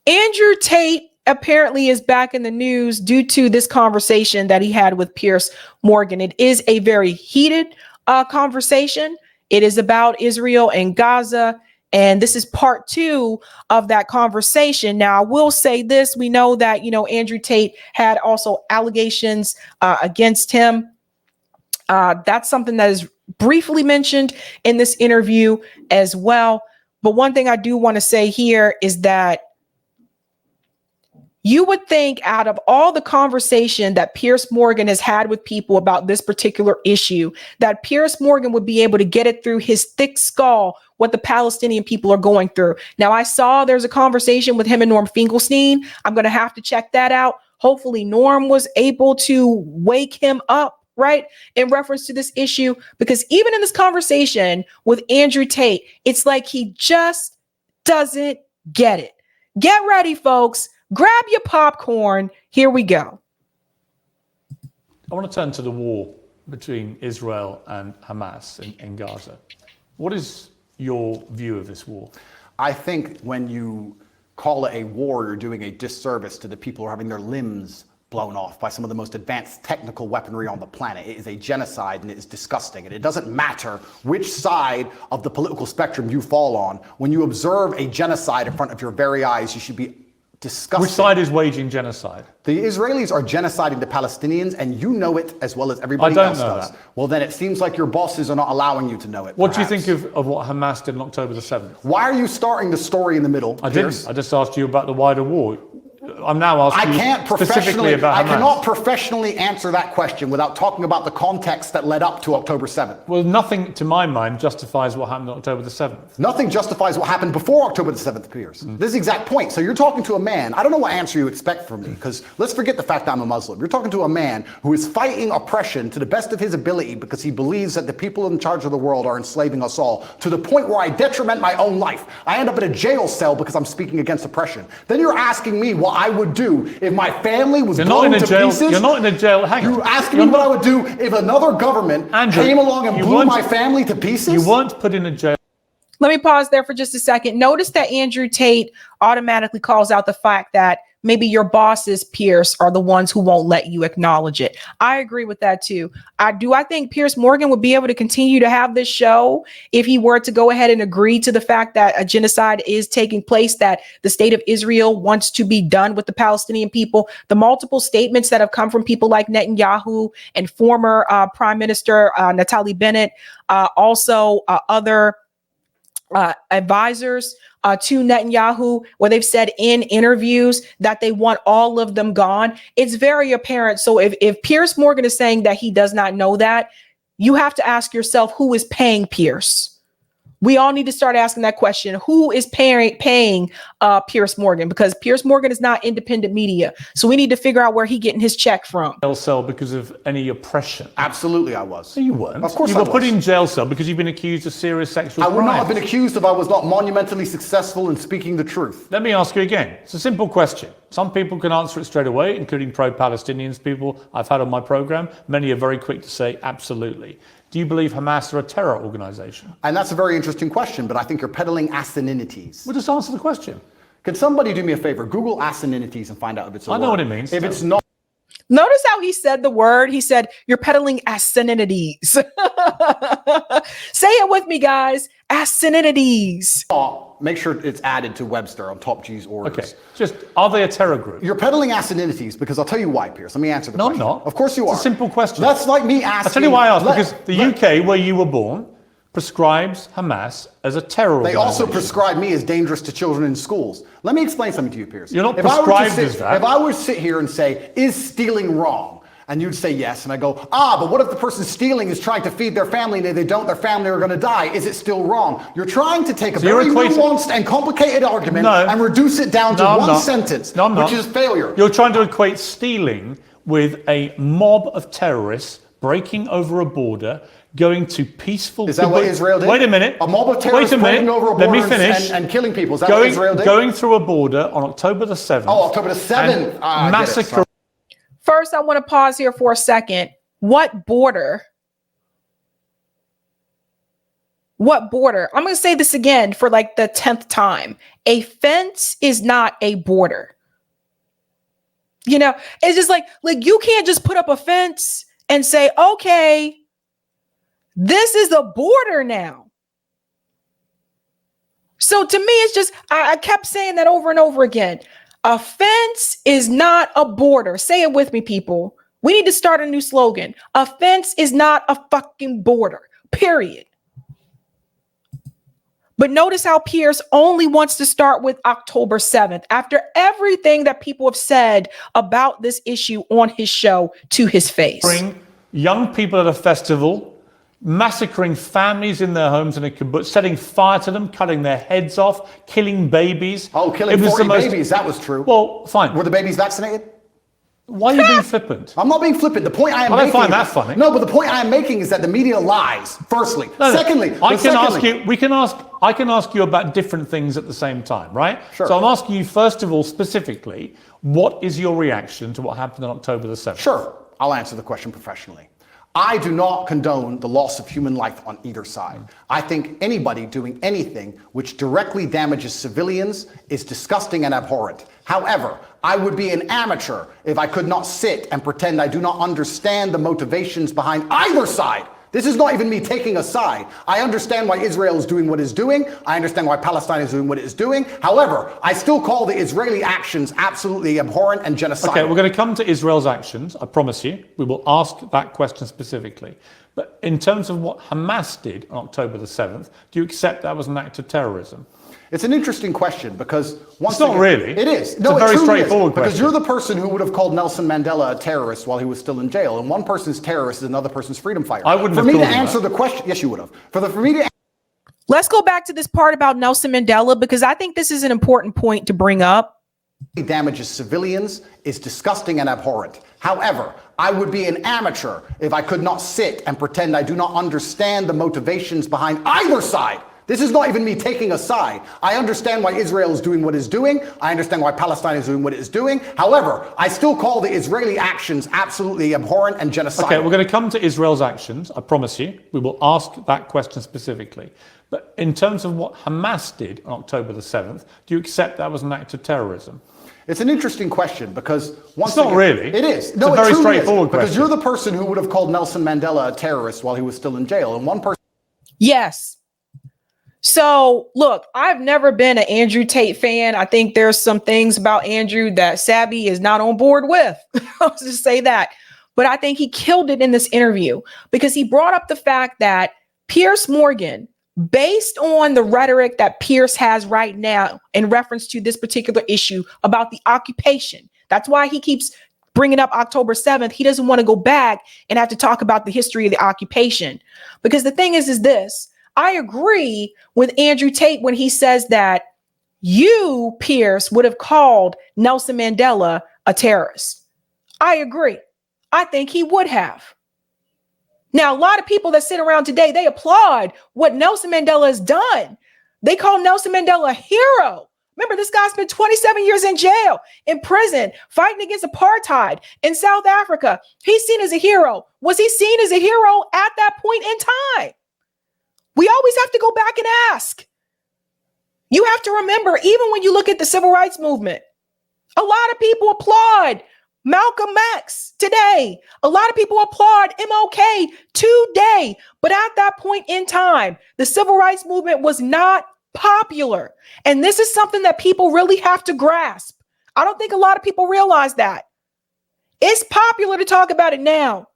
Andrew Tate apparently is back in the news due to this conversation that he had with Piers Morgan. It is a very heated conversation. It is about Israel and Gaza. And this is part 2 of that conversation. Now, I will say this. We know that, Andrew Tate had also allegations against him. That's something that is briefly mentioned in this interview as well. But one thing I do want to say here is that you would think out of all the conversation that Piers Morgan has had with people about this particular issue, that Piers Morgan would be able to get it through his thick skull what the Palestinian people are going through. Now, I saw there's a conversation with him and Norm Finkelstein. I'm going to have to check that out. Hopefully Norm was able to wake him up, right, in reference to this issue, because even in this conversation with Andrew Tate, it's like he just doesn't get it. Get ready, folks. Grab your popcorn. Here we go. I want to turn to the war between Israel and Hamas in Gaza. What is your view of this war? I think when you call it a war, you're doing a disservice to the people who are having their limbs blown off by some of the most advanced technical weaponry on the planet. It is a genocide and it is disgusting. And it doesn't matter which side of the political spectrum you fall on. When you observe a genocide in front of your very eyes, you should be disgusted. Which side is waging genocide? The Israelis are genociding the Palestinians, and you know it as well as everybody else does. That. Well, then it seems like your bosses are not allowing you to know it. What do you think of what Hamas did on October the 7th? Why are you starting the story in the middle? I didn't. I just asked you about the wider war. I'm now asking you specifically about Hamas. I cannot professionally answer that question without talking about the context that led up to October 7th. Well, nothing, to my mind, justifies what happened on October the 7th. Nothing justifies what happened before October the 7th, Piers. This is the exact point. So you're talking to a man. I don't know what answer you expect from me, because let's forget the fact that I'm a Muslim. You're talking to a man who is fighting oppression to the best of his ability because he believes that the people in charge of the world are enslaving us all, to the point where I detriment my own life. I end up in a jail cell because I'm speaking against oppression. Then you're asking me what I would do if my family was blown to pieces. You're not in a jail. Hang on. You're asking me what I would do if another government came along and blew my family to pieces? You weren't put in a jail. Let me pause there for just a second. Notice that Andrew Tate automatically calls out the fact that maybe your bosses, Piers, are the ones who won't let you acknowledge it. I agree with that too. I think Piers Morgan would be able to continue to have this show if he were to go ahead and agree to the fact that a genocide is taking place, that the state of Israel wants to be done with the Palestinian people. The multiple statements that have come from people like Netanyahu and former Prime Minister Naftali Bennett, also other advisors to Netanyahu, where they've said in interviews that they want all of them gone. It's very apparent. So if Piers Morgan is saying that he does not know that, you have to ask yourself, who is paying Piers? We all need to start asking that question. Who is paying Piers Morgan? Because Piers Morgan is not independent media. So we need to figure out where he's getting his check from. Jail cell because of any oppression. Absolutely, I was. No, you weren't. Of course you I were was. put in jail cell because you've been accused of serious sexual crimes. I would not have been accused if I was not monumentally successful in speaking the truth. Let me ask you again. It's a simple question. Some people can answer it straight away, including pro-Palestinians people I've had on my program. Many are very quick to say absolutely. Do you believe Hamas are a terror organization? And that's a very interesting question, but I think you're peddling asininities. Well, just answer the question. Can somebody do me a favor? Google asininities and find out if it's a word. I know what it means. If it's not. Notice how he said the word. He said, you're peddling asininities. Say it with me, guys. Asininities. Make sure it's added to Webster on Top G's orders. Okay. Just, are they a terror group? You're peddling asininities because I'll tell you why, Piers. Let me answer the question. No, I'm not. Of course you are. It's a simple question. That's like me asking. I'll tell you why I asked. Because the UK, where you were born, prescribes Hamas as a terror They organization. also prescribe me as dangerous to children in schools. Let me explain something to you, Piers. You're not prescribed as that. If I were to sit here and say, is stealing wrong? And you'd say yes, and I go, but what if the person stealing is trying to feed their family, and if they don't, their family are going to die? Is it still wrong? You're trying to take a very nuanced and complicated argument and reduce it down to one sentence, which is failure. You're trying to equate stealing with a mob of terrorists breaking over a border, going to peaceful... Is that what Israel did? Wait a minute. A mob of terrorists breaking over a border and killing people. Is that what Israel did? Going through a border on October the 7th. Oh, October the 7th. Massacre. First, I want to pause here for a second. What border? What border? I'm going to say this again for like the 10th time. A fence is not a border. You know, it's just like you can't just put up a fence and say, okay, this is a border now. So to me, it's just, I kept saying that over and over again. A fence is not a border. Say it with me, people. We need to start a new slogan. A fence is not a fucking border, period. But notice how Piers only wants to start with October 7th after everything that people have said about this issue on his show to his face. Bring young people at a festival, massacring families in their homes in a kibbutz, setting fire to them, cutting their heads off, killing babies. Oh, killing 40 babies, that was true. Well, fine. Were the babies vaccinated? Why are you being flippant? I'm not being flippant. The point I am I making. don't find that funny. No, but the point I am making is that the media lies. Firstly, secondly, I can ask you about different things at the same time, right? Sure. So I'm asking you first of all, specifically, what is your reaction to what happened on October the 7th? Sure, I'll answer the question professionally. I do not condone the loss of human life on either side. I think anybody doing anything which directly damages civilians is disgusting and abhorrent. However, I would be an amateur if I could not sit and pretend I do not understand the motivations behind either side. This is not even me taking a side. I understand why Israel is doing what it's doing. I understand why Palestine is doing what it's doing. However, I still call the Israeli actions absolutely abhorrent and genocidal. Okay, we're going to come to Israel's actions, I promise you. We will ask that question specifically. But in terms of what Hamas did on October the 7th, do you accept that was an act of terrorism? It's an interesting question because once again, really. It is. It's a very straightforward question. Because you're the person who would have called Nelson Mandela a terrorist while he was still in jail, and one person's terrorist is another person's freedom fighter. I wouldn't have called him that. For me to answer the question, yes, you would have. For me to. Let's go back to this part about Nelson Mandela because I think this is an important point to bring up. Damages civilians is disgusting and abhorrent. However, I would be an amateur if I could not sit and pretend I do not understand the motivations behind either side. This is not even me taking a side. I understand why Israel is doing what it's doing. I understand why Palestine is doing what it's doing. However, I still call the Israeli actions absolutely abhorrent and genocidal. Okay, we're going to come to Israel's actions, I promise you. We will ask that question specifically. But in terms of what Hamas did on October the 7th, do you accept that was an act of terrorism? It's an interesting question because once again, really. It is. It's a very straightforward question. Because you're the person who would have called Nelson Mandela a terrorist while he was still in jail, and one person. Yes. So, look, I've never been an Andrew Tate fan. I think there's some things about Andrew that Sabby is not on board with. I'll just say that. But I think he killed it in this interview because he brought up the fact that Piers Morgan, based on the rhetoric that Piers has right now in reference to this particular issue about the occupation, that's why he keeps bringing up October 7th. He doesn't want to go back and have to talk about the history of the occupation. Because the thing is this. I agree with Andrew Tate when he says that you, Piers, would have called Nelson Mandela a terrorist. I agree. I think he would have. Now, a lot of people that sit around today, they applaud what Nelson Mandela has done. They call Nelson Mandela a hero. Remember, this guy spent 27 years in jail, in prison, fighting against apartheid in South Africa. He's seen as a hero. Was he seen as a hero at that point in time? We always have to go back and ask. You have to remember, even when you look at the civil rights movement, a lot of people applaud Malcolm X today. A lot of people applaud MLK today. But at that point in time, the civil rights movement was not popular. And this is something that people really have to grasp. I don't think a lot of people realize that. It's popular to talk about it now.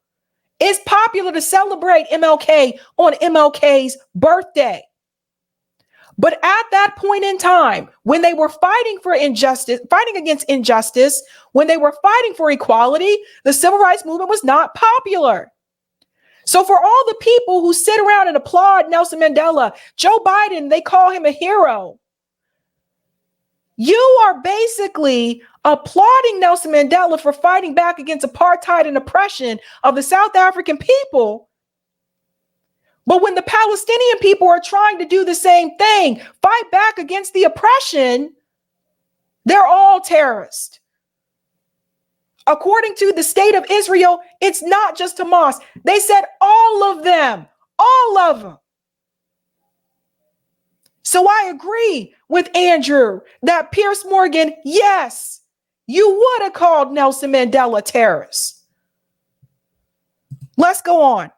It's popular to celebrate MLK on MLK's birthday. But at that point in time, when they were fighting for injustice, fighting against injustice, when they were fighting for equality, the civil rights movement was not popular. So for all the people who sit around and applaud Nelson Mandela, Joe Biden, they call him a hero. You are basically applauding Nelson Mandela for fighting back against apartheid and oppression of the South African people. But when the Palestinian people are trying to do the same thing, fight back against the oppression, they're all terrorists. According to the state of Israel, it's not just Hamas. They said all of them, all of them. So I agree with Andrew that Piers Morgan, yes, you would have called Nelson Mandela terrorist. Let's go on.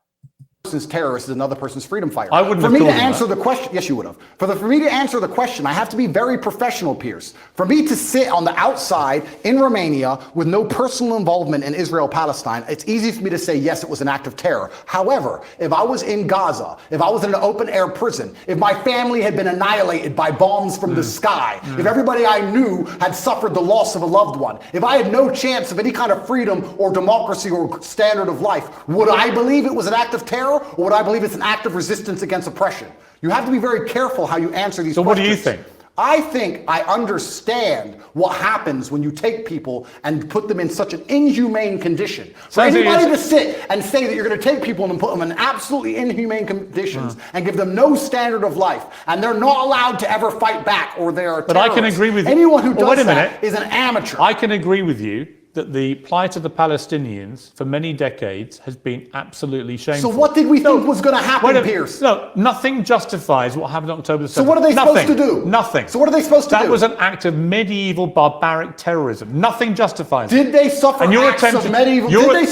Person's terrorist is another person's freedom fighter. I wouldn't for have me to told him answer that. the question, yes, you would have. For me to answer the question, I have to be very professional, Piers. For me to sit on the outside in Romania with no personal involvement in Israel-Palestine, it's easy for me to say, yes, it was an act of terror. However, if I was in Gaza, if I was in an open-air prison, if my family had been annihilated by bombs from the sky, if everybody I knew had suffered the loss of a loved one, if I had no chance of any kind of freedom or democracy or standard of life, would I believe it was an act of terror? Or would I believe it's an act of resistance against oppression? You have to be very careful how you answer these questions. So what do you think? I think I understand what happens when you take people and put them in such an inhumane condition. For anybody to sit and say that you're going to take people and put them in absolutely inhumane conditions and give them no standard of life, and they're not allowed to ever fight back, or they are terrorists. But I can agree with you. Anyone who does that is an amateur. I can agree with you that the plight of the Palestinians for many decades has been absolutely shameful. So what did we think was going to happen, Piers? No, nothing justifies what happened on October the 7th. So what are they supposed to do? Nothing. So what are they supposed to do? That was an act of medieval barbaric terrorism. Nothing justifies it. Did they suffer acts of medieval? Did they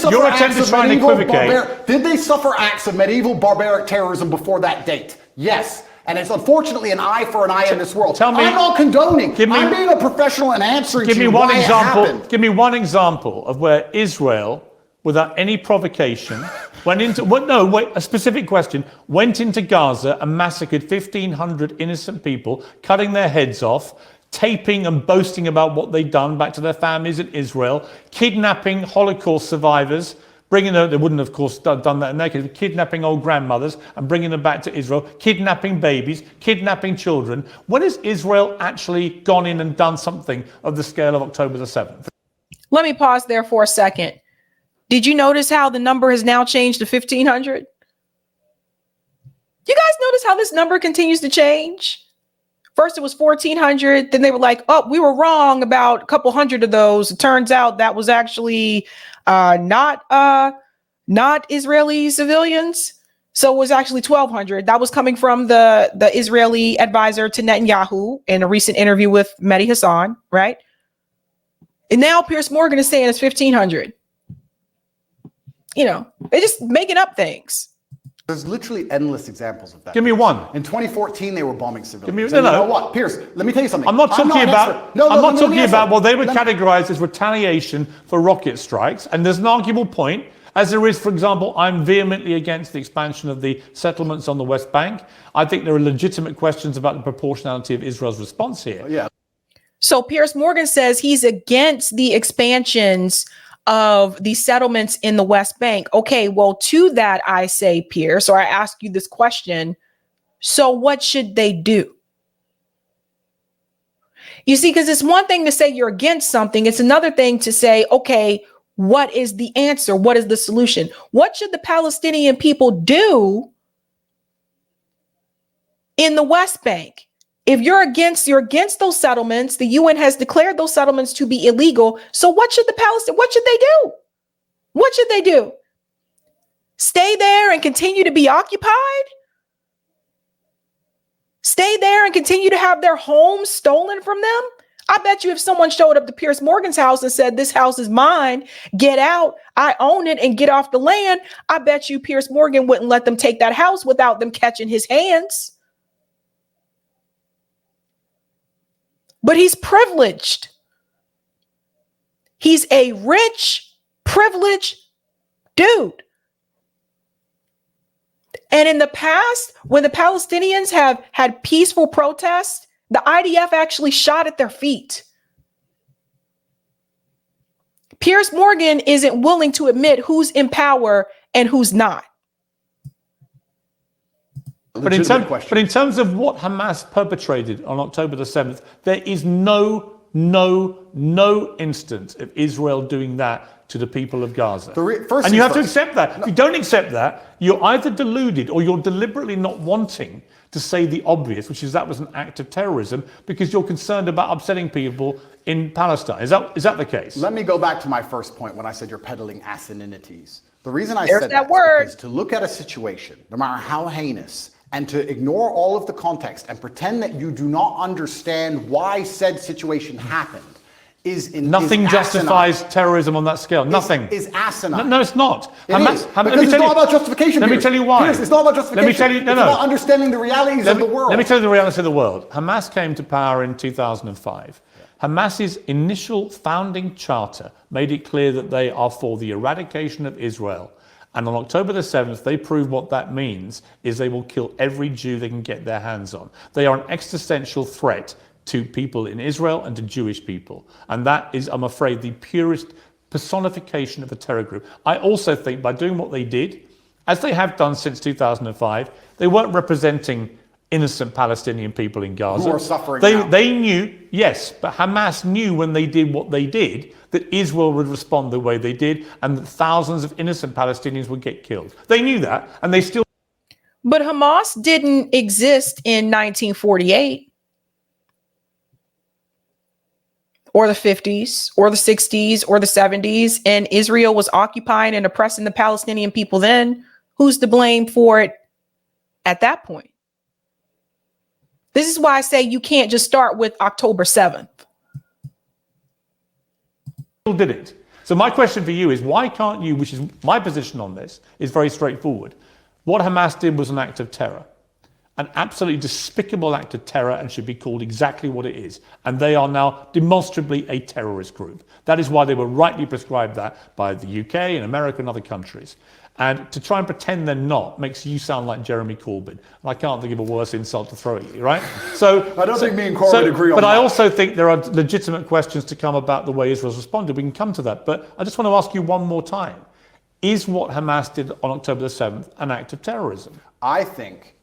suffer acts of medieval barbaric terrorism before that date? Yes. And it's unfortunately an eye for an eye in this world. Tell me, I'm not condoning. I'm being a professional and answering to you why it happened. Give me one example of where Israel, without any provocation, went into, a specific question, went into Gaza and massacred 1,500 innocent people, cutting their heads off, taping and boasting about what they'd done back to their families in Israel, kidnapping Holocaust survivors, bringing them, they wouldn't have, of course, done that in their case, kidnapping old grandmothers and bringing them back to Israel, kidnapping babies, kidnapping children. When has Israel actually gone in and done something of the scale of October the 7th? Let me pause there for a second. Did you notice how the number has now changed to 1,500? You guys notice how this number continues to change? First it was 1,400. Then they were like, oh, we were wrong about a couple hundred of those. It turns out that was actually not Israeli civilians. So it was actually 1,200. That was coming from the Israeli advisor to Netanyahu in a recent interview with Mehdi Hassan, right? And now Piers Morgan is saying it's 1,500. You know, they're just making up things. There's literally endless examples of that. Give me one. In 2014, they were bombing civilians. You know what, Piers? Let me tell you something. I'm not talking about what they would categorize as retaliation for rocket strikes. And there's an arguable point, as there is, for example, I'm vehemently against the expansion of the settlements on the West Bank. I think there are legitimate questions about the proportionality of Israel's response here. Yeah. So Piers Morgan says he's against the expansions of the settlements in the West Bank. Okay, well, to that I say, Piers, or I ask you this question, so what should they do? You see, because it's one thing to say you're against something. It's another thing to say, okay, what is the answer? What is the solution? What should the Palestinian people do in the West Bank? If you're against those settlements, the UN has declared those settlements to be illegal. So what should what should they do? What should they do? Stay there and continue to be occupied? Stay there and continue to have their homes stolen from them? I bet you if someone showed up to Piers Morgan's house and said, this house is mine, get out, I own it, and get off the land, I bet you Piers Morgan wouldn't let them take that house without them catching his hands. But he's privileged. He's a rich, privileged dude. And in the past, when the Palestinians have had peaceful protests, the IDF actually shot at their feet. Piers Morgan isn't willing to admit who's in power and who's not. But in terms of what Hamas perpetrated on October the 7th, there is no instance of Israel doing that to the people of Gaza. And you have to accept that. If you don't accept that, you're either deluded or you're deliberately not wanting to say the obvious, which is that was an act of terrorism, because you're concerned about upsetting people in Palestine. Is that the case? Let me go back to my first point when I said you're peddling asininities. The reason I said that word is to look at a situation, no matter how heinous and to ignore all of the context and pretend that you do not understand why said situation happened nothing justifies terrorism on that scale. Nothing is asinine. No, it's not. Because it's not about justification. Let me tell you why. Piers, it's not about justification. Let me tell you. No, it's about understanding the realities of the world. Let me tell you the reality of the world. Hamas came to power in 2005. Hamas's initial founding charter made it clear that they are for the eradication of Israel. And on October the 7th, they proved what that means is they will kill every Jew they can get their hands on. They are an existential threat to people in Israel and to Jewish people. And that is, I'm afraid, the purest personification of a terror group. I also think by doing what they did, as they have done since 2005, they weren't representing innocent Palestinian people in Gaza. Who are suffering now. They knew, yes, but Hamas knew when they did what they did that Israel would respond the way they did and that thousands of innocent Palestinians would get killed. They knew that, and they still... But Hamas didn't exist in 1948 or the 50s or the 60s or the 70s, and Israel was occupying and oppressing the Palestinian people then. Who's to blame for it at that point? This is why I say you can't just start with October 7th. Did it. So my question for you is, why can't you, which is my position on this, is very straightforward. What Hamas did was an act of terror, an absolutely despicable act of terror, and should be called exactly what it is. And they are now demonstrably a terrorist group. That is why they were rightly prescribed that by the UK and America and other countries. And to try and pretend they're not makes you sound like Jeremy Corbyn. And I can't think of a worse insult to throw at you, right? So I don't think me and Corbyn agree on that. But I also think there are legitimate questions to come about the way Israel's responded. We can come to that. But I just want to ask you one more time. Is what Hamas did on October the 7th an act of terrorism? I think,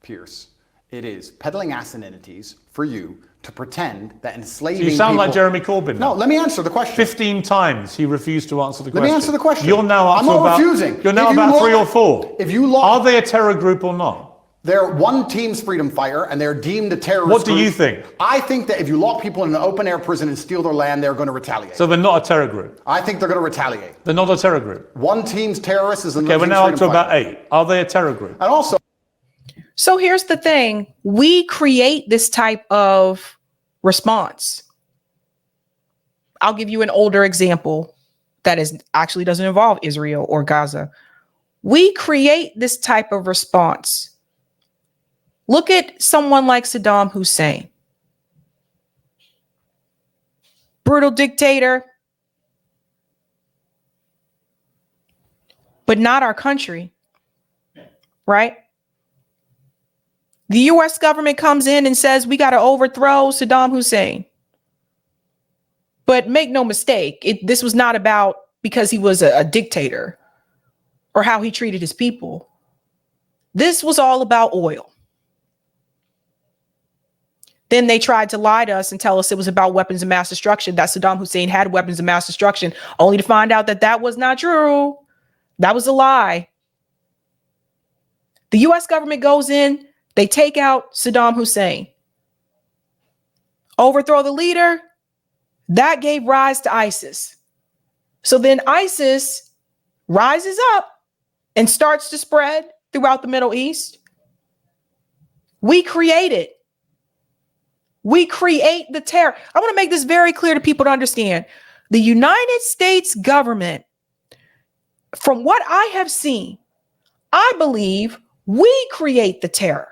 Piers, it is peddling asininities for you to pretend that enslaving You sound people... like Jeremy Corbyn. No, let me answer the question. 15 times he refused to answer the question. Let me answer the question. You're now up I'm to not about, refusing. You're now about 3 or 4. If you look... Are they a terror group or not? They're one team's freedom fighter, and they're deemed a terrorist What do group. you think? I think that if you lock people in an open-air prison and steal their land, they're going to retaliate. So they're not a terror group? I think they're going to retaliate. They're not a terror group? One team's terrorist is another Okay, we're team's now up to freedom about fighter. 8. Are they a terror group? And also... So here's the thing. We create this type of response. I'll give you an older example that actually doesn't involve Israel or Gaza. We create this type of response. Look at someone like Saddam Hussein. Brutal dictator. But not our country. Right? The US government comes in and says we got to overthrow Saddam Hussein. But make no mistake, this was not about because he was a dictator or how he treated his people. This was all about oil. Then they tried to lie to us and tell us it was about weapons of mass destruction, that Saddam Hussein had weapons of mass destruction, only to find out that that was not true. That was a lie. The US government goes in, they take out Saddam Hussein, overthrow the leader. That gave rise to ISIS. So then ISIS rises up and starts to spread throughout the Middle East. We create it. We create the terror. I want to make this very clear to people to understand. The United States government, from what I have seen, I believe we create the terror.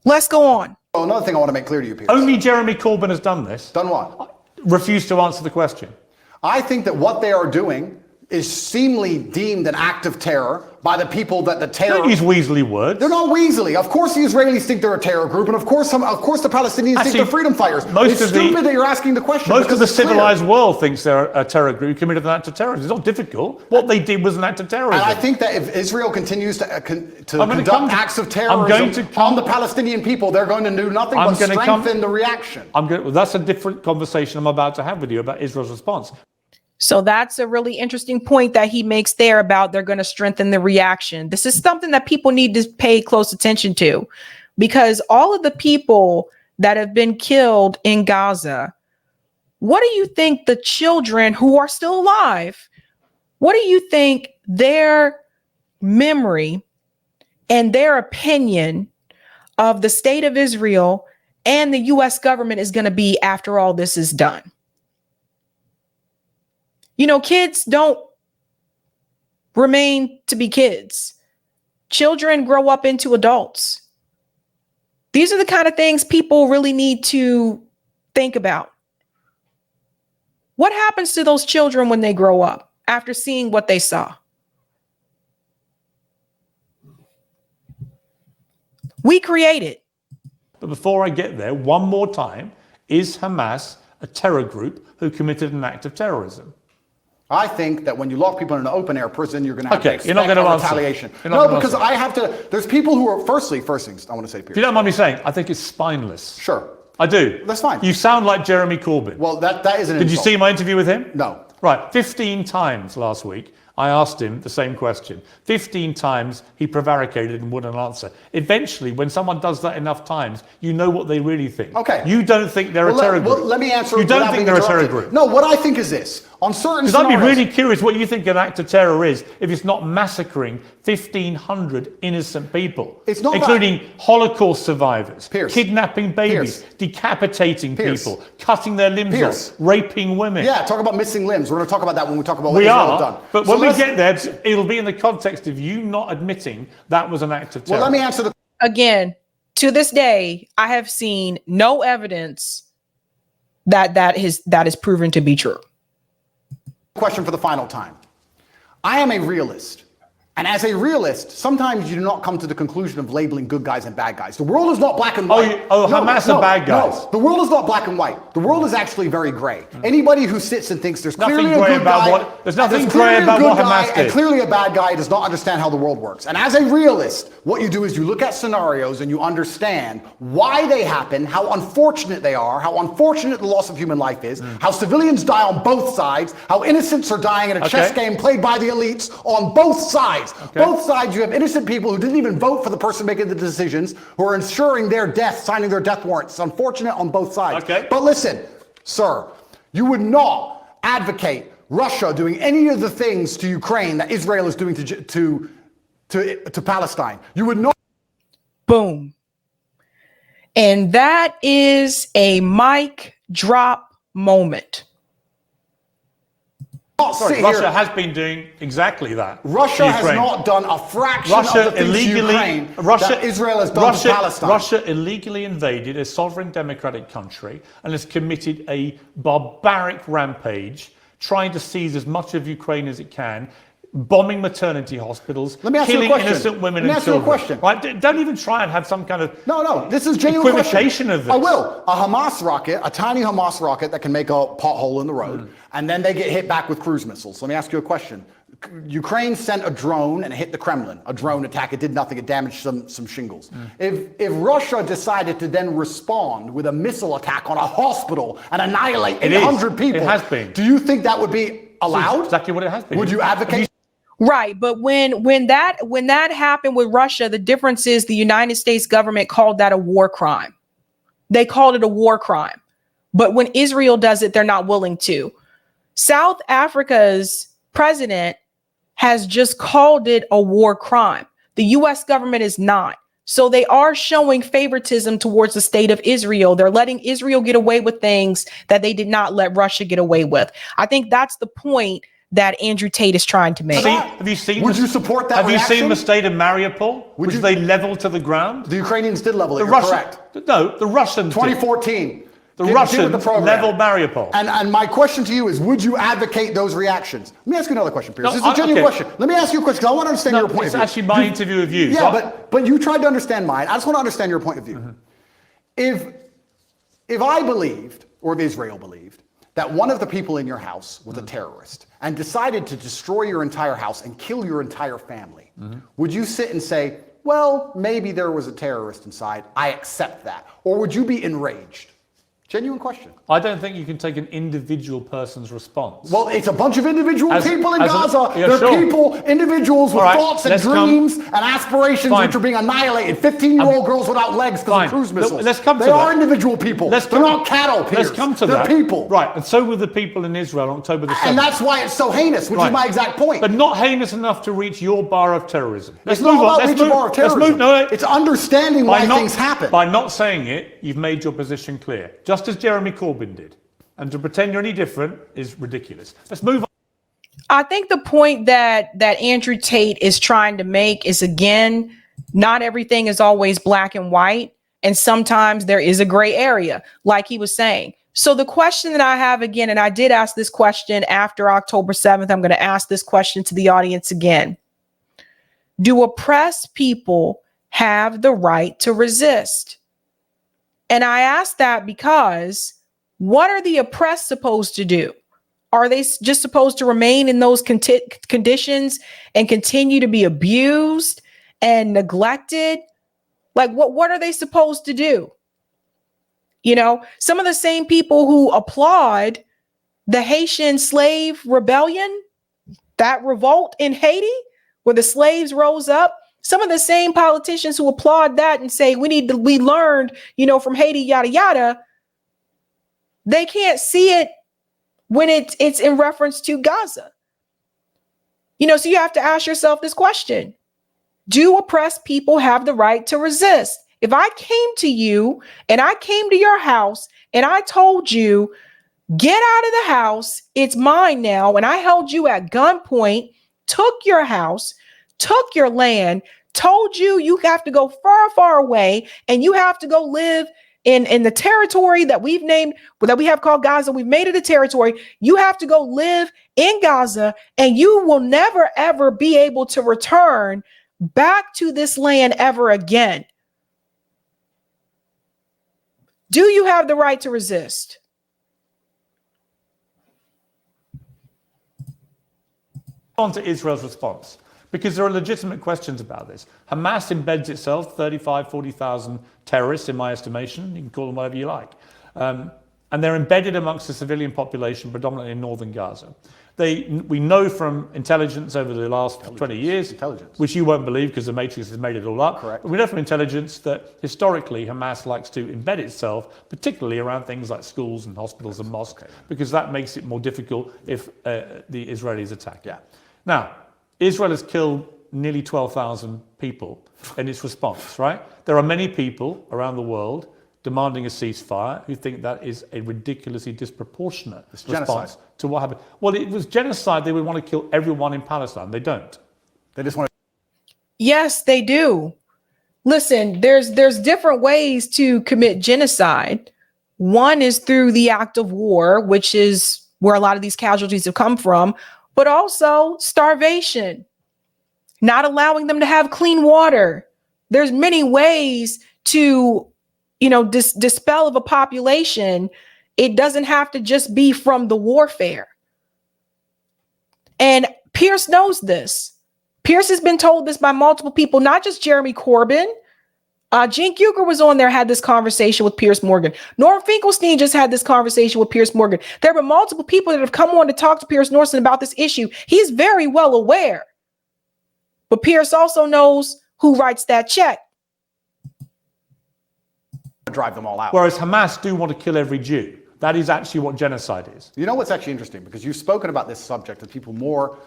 Let's go on. Oh, another thing I want to make clear to you, Piers. Only Jeremy Corbyn has done this. Done what? Refused to answer the question. I think that what they are doing is seemingly deemed an act of terror by the people that the terror... Don't use weaselly words. They're not weaselly. Of course the Israelis think they're a terror group, and of course the Palestinians think they're freedom fighters. It's stupid that you're asking the question. Most of the civilized world thinks they're a terror group who committed an act of terrorism. It's not difficult. What they did was an act of terrorism. And I think that if Israel continues to conduct acts of terrorism on the Palestinian people, they're going to do nothing but strengthen the reaction. That's a different conversation I'm about to have with you about Israel's response. So that's a really interesting point that he makes there about they're going to strengthen the reaction. This is something that people need to pay close attention to, because all of the people that have been killed in Gaza, what do you think the children who are still alive What do you think their memory and their opinion of the state of Israel and the U.S. government is going to be after all this is done? You know, kids don't remain to be kids. Children grow up into adults. These are the kind of things people really need to think about. What happens to those children when they grow up after seeing what they saw? We created. But before I get there, one more time, is Hamas a terror group who committed an act of terrorism? I think that when you lock people in an open air prison, you're going to have to you're not expect going to retaliation. Answer. You're not No, because I have to. There's people who are. First things I want to say, Piers. If you don't mind me saying, I think it's spineless. Sure. I do. That's fine. You sound like Jeremy Corbyn. Well, that is an insult. Did you see my interview with him? No. Right. 15 times last week, I asked him the same question. 15 times he prevaricated and wouldn't answer. Eventually, when someone does that enough times, you know what they really think. Okay. You don't think they're a terror group. Well, let me answer. You don't think they're a terror group. No, what I think is this. On certain Because I'd be really curious what you think an act of terror is if it's not massacring 1,500 innocent people, it's not including Holocaust survivors, Piers. Kidnapping babies, decapitating people, cutting their limbs off, raping women. Yeah, talk about missing limbs. We're going to talk about that when we talk about what we Israel are, have done. But when we get there, it'll be in the context of you not admitting that was an act of terror. Well, let me answer the... Again, to this day, I have seen no evidence that is proven to be true. Question for the final time. I am a realist. And as a realist, sometimes you do not come to the conclusion of labeling good guys and bad guys. The world is not black and white. Hamas are bad guys. No, the world is not black and white. The world is actually very gray. Anybody who sits and thinks there's nothing clearly a good guy, there's nothing gray about what Hamas did, and clearly a bad guy does not understand how the world works. And as a realist, what you do is you look at scenarios and you understand why they happen, how unfortunate they are, how unfortunate the loss of human life is, how civilians die on both sides, how innocents are dying in a chess game played by the elites on both sides. Both sides, you have innocent people who didn't even vote for the person making the decisions, who are ensuring their death, signing their death warrants. It's unfortunate on both sides. But listen, sir, you would not advocate Russia doing any of the things to Ukraine that Israel is doing to Palestine. You would not. Boom. And that is a mic drop moment. Russia has been doing exactly that. Russia has not done a fraction of the things to Ukraine that Israel has done to Palestine. Russia illegally invaded a sovereign democratic country and has committed a barbaric rampage, trying to seize as much of Ukraine as it can, bombing maternity hospitals, killing innocent women and children. Right? Don't even try and have some kind of this is genuine equivocation of this. I will. A Hamas rocket, a tiny Hamas rocket that can make a pothole in the road, and then they get hit back with cruise missiles. Let me ask you a question. Ukraine sent a drone and it hit the Kremlin. A drone attack. It did nothing. It damaged some shingles. If Russia decided to then respond with a missile attack on a hospital and annihilate 800 people, it has been. Do you think that would be allowed? That's exactly what it has been. Would you advocate? Right. But when that happened with Russia, the difference is the United States government called that a war crime. They called it a war crime. But when Israel does it, they're not willing to. South Africa's president has just called it a war crime. The U.S. government is not. So they are showing favoritism towards the state of Israel. They're letting Israel get away with things that they did not let Russia get away with. I think that's the point that Andrew Tate is trying to make. Would you support that? Have you seen the state of Mariupol, which they leveled to the ground? The Ukrainians did level it. Correct. No, the Russians. 2014. The Russians leveled Mariupol. And my question to you is, would you advocate those reactions? Let me ask you another question, Piers. This is a genuine question. Let me ask you a question, because I want to understand your point of view. It's actually my interview with you. Yeah, but you tried to understand mine. I just want to understand your point of view. If I believed, or if Israel believed, that one of the people in your house was a terrorist and decided to destroy your entire house and kill your entire family, would you sit and say, well, maybe there was a terrorist inside, I accept that? Or would you be enraged? Genuine question. I don't think you can take an individual person's response. Well, it's a bunch of individual people in Gaza. Yeah, They're sure. people, individuals with thoughts and dreams and aspirations which are being annihilated. 15-year-old girls without legs because of cruise missiles. Let's come to they that. are individual people. They're not cattle, Piers. Let's come to They're that. people. Right, and so were the people in Israel on October the 7th. And that's why it's so heinous, which is my exact point. But not heinous enough to reach your bar of terrorism. It's not about reaching bar of terrorism. It's understanding why things happen. By not saying it, you've made your position clear. Just as Jeremy Corbyn did. And to pretend you're any different is ridiculous. Let's move on. I think the point that Andrew Tate is trying to make is, again, not everything is always black and white. And sometimes there is a gray area, like he was saying. So the question that I have again, and I did ask this question after October 7th, I'm going to ask this question to the audience again. Do oppressed people have the right to resist? And I ask that because what are the oppressed supposed to do? Are they just supposed to remain in those conditions and continue to be abused and neglected? Like, what are they supposed to do? You know, some of the same people who applaud the Haitian slave rebellion, that revolt in Haiti, where the slaves rose up, some of the same politicians who applaud that and say we learned, you know, from Haiti, yada, yada, they can't see it when it's in reference to Gaza. You know, so you have to ask yourself this question. Do oppressed people have the right to resist? If I came to you and I came to your house and I told you, get out of the house, it's mine now, and I held you at gunpoint, took your house, took your land, told you you have to go far, far away, and you have to go live in the territory that we've named, that we have called Gaza, we've made it a territory. You have to go live in Gaza, and you will never, ever be able to return back to this land ever again. Do you have the right to resist? On to Israel's response, because there are legitimate questions about this. Hamas embeds itself, 35, 40,000 terrorists in my estimation. You can call them whatever you like. And they're embedded amongst the civilian population, predominantly in northern Gaza. We know from intelligence over the last 20 years, which you won't believe because the Matrix has made it all up. Correct. But we know from intelligence that historically Hamas likes to embed itself, particularly around things like schools and hospitals and mosques, because that makes it more difficult if the Israelis attack. Yeah. Now, Israel has killed nearly 12,000 people in its response, right? There are many people around the world demanding a ceasefire who think that is a ridiculously disproportionate response to what happened. Well, it was genocide. They would want to kill everyone in Palestine. They don't. They just want to. Yes, they do. Listen, there's different ways to commit genocide. One is through the act of war, which is where a lot of these casualties have come from, but also starvation, not allowing them to have clean water. There's many ways to, you know, dispel of a population. It doesn't have to just be from the warfare. And Piers knows this. Piers has been told this by multiple people, not just Jeremy Corbyn. Cenk Uygur was on there, had this conversation with Piers Morgan. Norm Finkelstein just had this conversation with Piers Morgan. There were multiple people that have come on to talk to Piers Morgan about this issue. He's very well aware. But Piers also knows who writes that check. Drive them all out. Whereas Hamas do want to kill every Jew. That is actually what genocide is. You know what's actually interesting? Because you've spoken about this subject to people more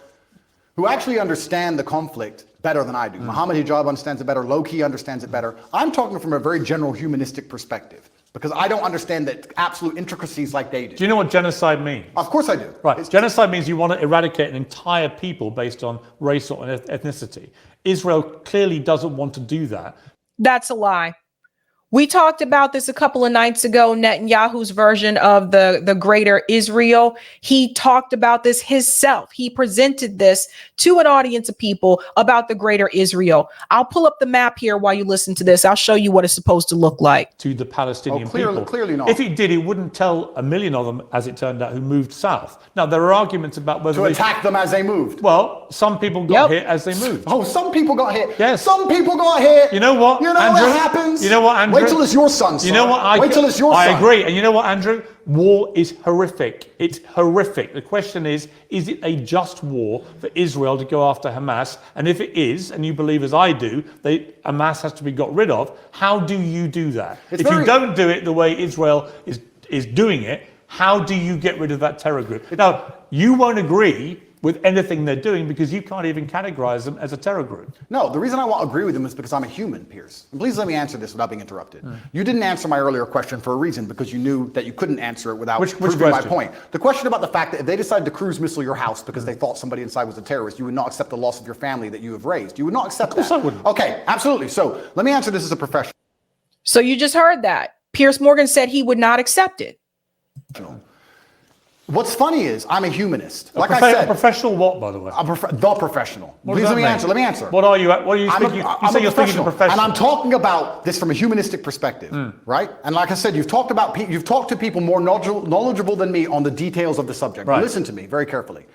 who actually understand the conflict better than I do. Mohammed Hijab understands it better. Low-key understands it better. I'm talking from a very general humanistic perspective because I don't understand the absolute intricacies like they do. Do you know what genocide means? Of course I do. Right. Genocide means you want to eradicate an entire people based on race or ethnicity. Israel clearly doesn't want to do that. That's a lie. We talked about this a couple of nights ago, Netanyahu's version of the greater Israel. He talked about this himself. He presented this to an audience of people about the greater Israel. I'll pull up the map here while you listen to this. I'll show you what it's supposed to look like. To the Palestinian people. Clearly not. If he did, he wouldn't tell a million of them, as it turned out, who moved south. Now, there are arguments about whether to attack them as they moved. Well, some people got hit as they moved. Oh, some people got hit. Yes. Some people got hit. You know what? You know Andrew, what happens? You know what, Andrew? Wait till it's your son, son. You know what? Wait till it's your son. I agree. And you know what, Andrew? War is horrific. It's horrific. The question is it a just war for Israel to go after Hamas? And if it is, and you believe as I do, Hamas has to be got rid of, how do you do that? If you don't do it the way Israel is doing it, how do you get rid of that terror group? Now, you won't agree with anything they're doing because you can't even categorize them as a terror group. No, the reason I won't agree with them is because I'm a human, Piers. And please let me answer this without being interrupted. You didn't answer my earlier question for a reason, because you knew that you couldn't answer it without proving my point. The question about the fact that if they decided to cruise missile your house because they thought somebody inside was a terrorist, you would not accept the loss of your family that you have raised. You would not accept that. Of course I wouldn't. Okay, absolutely. So let me answer this as a professional. So you just heard that. Piers Morgan said he would not accept it. What's funny is I'm a humanist. Like I said, a professional what, by the way? The professional. Please let me answer. Let me answer. What are you? What are you speaking? You say you're speaking to professional, and I'm talking about this from a humanistic perspective, right? And like I said, you've talked to people more knowledgeable than me on the details of the subject. Right. Listen to me very carefully.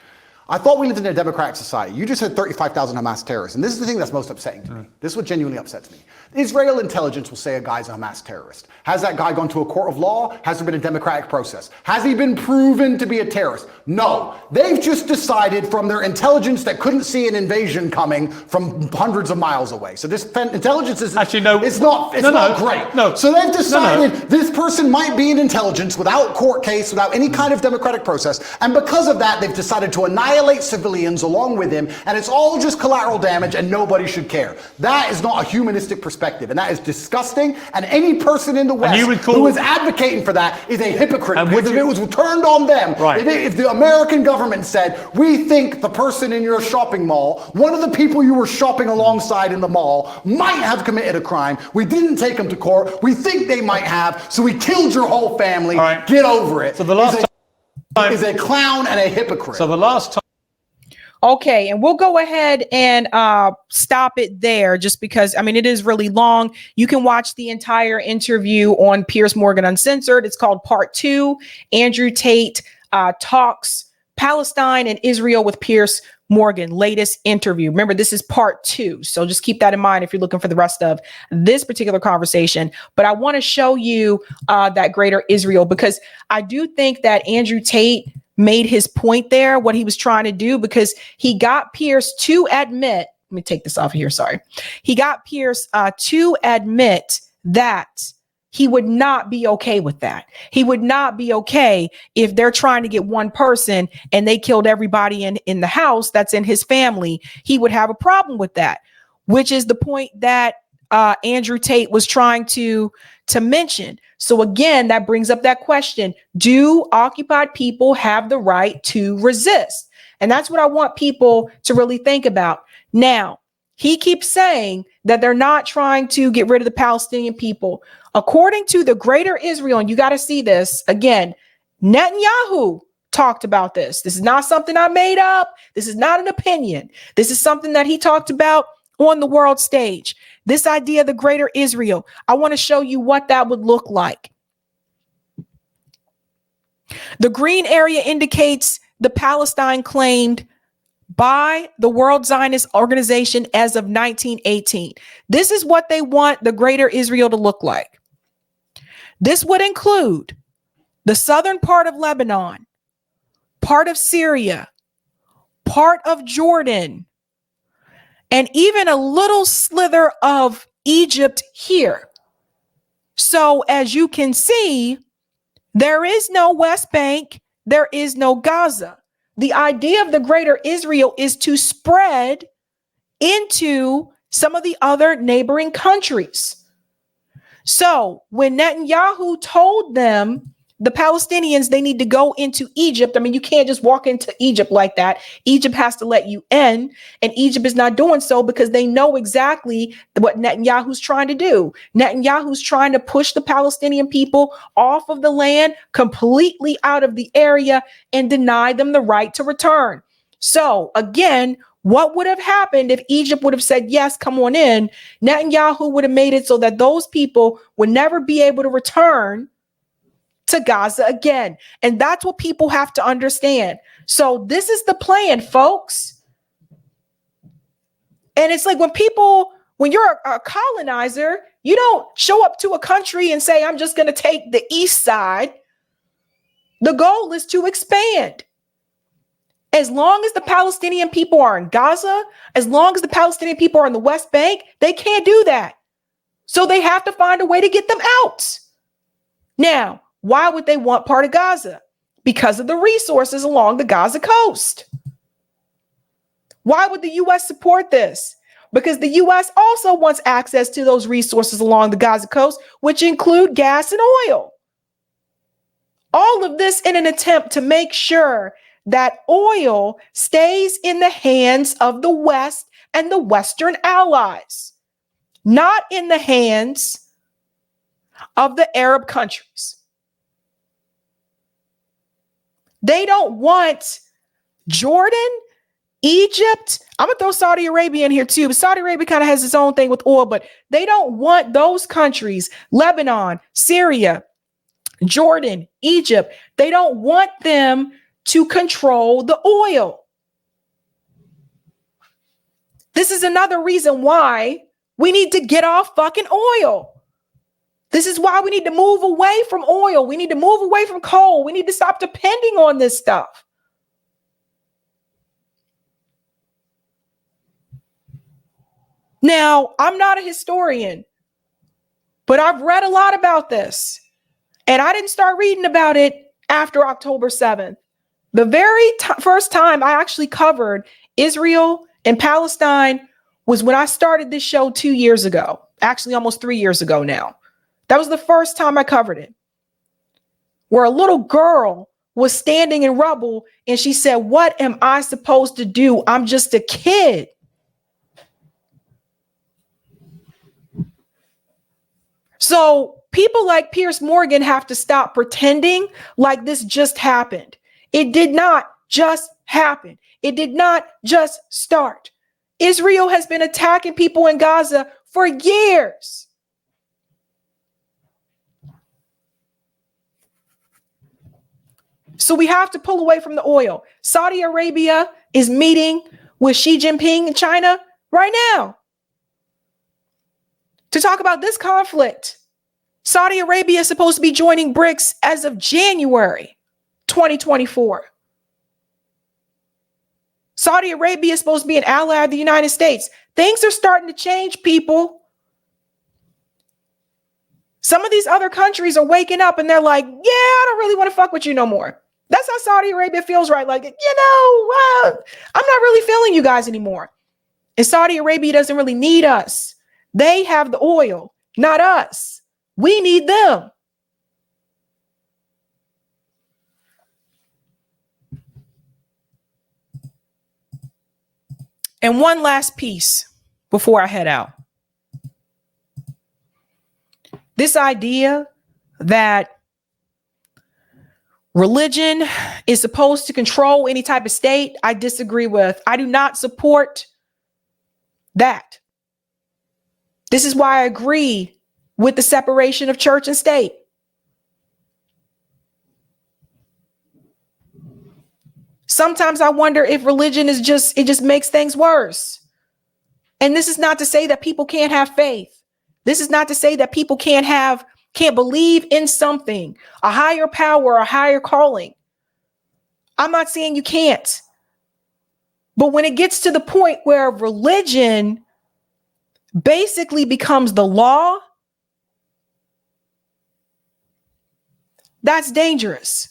I thought we lived in a democratic society. You just said 35,000 Hamas terrorists, and this is the thing that's most upsetting to me. This is what genuinely upsets me. Israel intelligence will say a guy's a Hamas terrorist. Has that guy gone to a court of law? Has there been a democratic process? Has he been proven to be a terrorist? No. They've just decided from their intelligence that couldn't see an invasion coming from hundreds of miles away. So this intelligence is actually it's not great. No. So they've decided this person might be an intelligence without court case, without any kind of democratic process, and because of that, they've decided to annihilate civilians along with him, and it's all just collateral damage, and nobody should care. That is not a humanistic perspective, and that is disgusting. And any person in the West who is advocating for that is a hypocrite. Because if it was turned on them, if the American government said, we think the person in your shopping mall, one of the people you were shopping alongside in the mall, might have committed a crime. We didn't take them to court. We think they might have, so we killed your whole family. Get over it. So the last time is a clown and a hypocrite. So the last time. Okay, and we'll go ahead and stop it there just because, I mean, it is really long. You can watch the entire interview on Piers Morgan Uncensored. It's called Part 2. Andrew Tate talks Palestine and Israel with Piers Morgan, latest interview. Remember, this is Part 2. So just keep that in mind if you're looking for the rest of this particular conversation. But I want to show you that greater Israel, because I do think that Andrew Tate made his point there, what he was trying to do, because he got Piers to admit, let me take this off of here, sorry. He got Piers to admit that he would not be okay with that. He would not be okay if they're trying to get one person and they killed everybody in the house that's in his family. He would have a problem with that, which is the point that Andrew Tate was trying to mention. So again, that brings up that question. Do occupied people have the right to resist? And that's what I want people to really think about. Now, he keeps saying that they're not trying to get rid of the Palestinian people. According to the greater Israel, and you got to see this again, Netanyahu talked about this. This is not something I made up. This is not an opinion. This is something that he talked about on the world stage. This idea of the greater Israel. I want to show you what that would look like. The green area indicates the Palestine claimed by the World Zionist Organization as of 1918. This is what they want the greater Israel to look like. This would include the southern part of Lebanon, part of Syria, part of Jordan, and even a little slither of Egypt here. So as you can see, there is no West Bank, there is no Gaza. The idea of the greater Israel is to spread into some of the other neighboring countries. So when Netanyahu told them, the Palestinians, they need to go into Egypt. I mean, you can't just walk into Egypt like that. Egypt has to let you in, and Egypt is not doing so because they know exactly what Netanyahu's trying to do. Netanyahu's trying to push the Palestinian people off of the land, completely out of the area, and deny them the right to return. So again, what would have happened if Egypt would have said, yes, come on in? Netanyahu would have made it so that those people would never be able to return to Gaza again. And that's what people have to understand. So this is the plan, folks. And it's like when people When you're a colonizer, you don't show up to a country and say, I'm just going to take the east side. The goal is to expand. As long as the Palestinian people are in Gaza, as long as the Palestinian people are in the West Bank, they can't do that. So they have to find a way to get them out. Now, why would they want part of Gaza? Because of the resources along the Gaza coast. Why would the U.S. support this? Because the U.S. also wants access to those resources along the Gaza coast, which include gas and oil. All of this in an attempt to make sure that oil stays in the hands of the West and the Western allies, not in the hands of the Arab countries. They don't want Jordan, Egypt. I'm going to throw Saudi Arabia in here too, but Saudi Arabia kind of has its own thing with oil, but they don't want those countries, Lebanon, Syria, Jordan, Egypt. They don't want them to control the oil. This is another reason why we need to get off fucking oil. This is why we need to move away from oil. We need to move away from coal. We need to stop depending on this stuff. Now, I'm not a historian, but I've read a lot about this. And I didn't start reading about it after October 7th. The very first time I actually covered Israel and Palestine was when I started this show 2 years ago, actually almost 3 years ago now. That was the first time I covered it, where a little girl was standing in rubble and she said, what am I supposed to do? I'm just a kid. So people like Piers Morgan have to stop pretending like this just happened. It did not just happen. It did not just start. Israel has been attacking people in Gaza for years. So we have to pull away from the oil. Saudi Arabia is meeting with Xi Jinping in China right now to talk about this conflict. Saudi Arabia is supposed to be joining BRICS as of January 2024. Saudi Arabia is supposed to be an ally of the United States. Things are starting to change, people. Some of these other countries are waking up and they're like, yeah, I don't really want to fuck with you no more. That's how Saudi Arabia feels, right? Like, I'm not really feeling you guys anymore. And Saudi Arabia doesn't really need us. They have the oil, not us. We need them. And one last piece before I head out. This idea that religion is supposed to control any type of state, I disagree with. I do not support that. This is why I agree with the separation of church and state. Sometimes I wonder if religion is it just makes things worse. And this is not to say that people can't have faith. This is not to say that people can't believe in something, a higher power, a higher calling. I'm not saying you can't. But when it gets to the point where religion basically becomes the law, that's dangerous.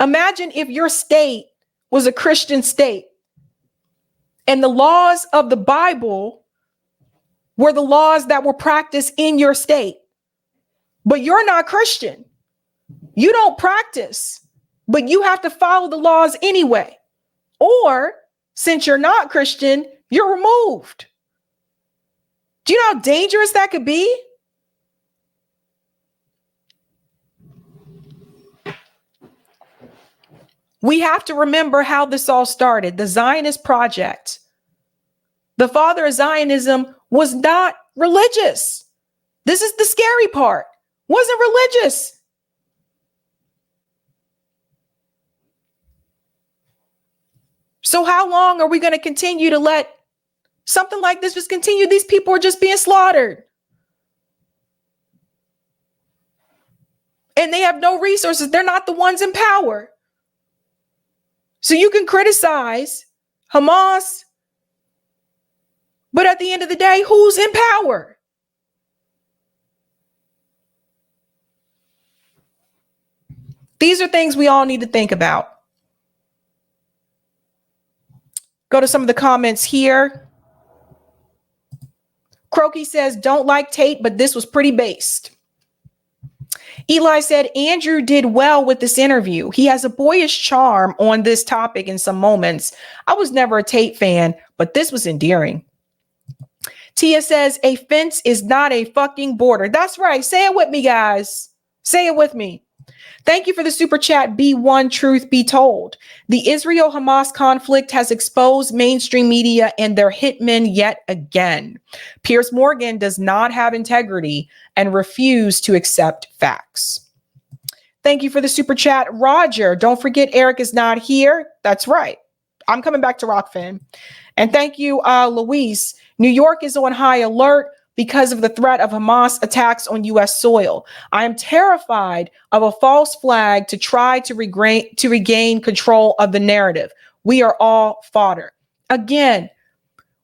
Imagine if your state was a Christian state and the laws of the Bible were the laws that were practiced in your state, but you're not Christian. You don't practice, but you have to follow the laws anyway. Or since you're not Christian, you're removed. Do you know how dangerous that could be? We have to remember how this all started. The Zionist project. The father of Zionism was not religious. This is the scary part. Wasn't religious. So how long are we going to continue to let something like this just continue, these people are just being slaughtered. And they have no resources. They're not the ones in power. So you can criticize Hamas, but at the end of the day, who's in power? These are things we all need to think about. Go to some of the comments here. Croaky says, don't like Tate, but this was pretty based. Eli said, Andrew did well with this interview. He has a boyish charm on this topic in some moments. I was never a Tate fan, but this was endearing. Tia says, a fence is not a fucking border. That's right. Say it with me, guys. Say it with me. Thank you for the super chat. B1 Truth Be Told. The Israel-Hamas conflict has exposed mainstream media and their hitmen yet again. Piers Morgan does not have integrity and refuse to accept facts. Thank you for the super chat. Roger, don't forget Eric is not here. That's right. I'm coming back to Rockfin. And thank you, Luis. New York is on high alert because of the threat of Hamas attacks on U.S. soil. I am terrified of a false flag to try to regain control of the narrative. We are all fodder. Again,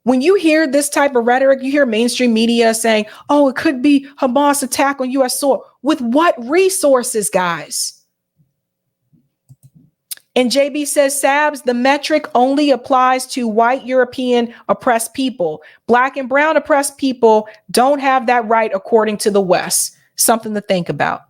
when you hear this type of rhetoric, you hear mainstream media saying, oh, it could be Hamas attack on U.S. soil. With what resources, guys? And JB says, Sabs, the metric only applies to white European oppressed people. Black and brown oppressed people don't have that right according to the West. Something to think about.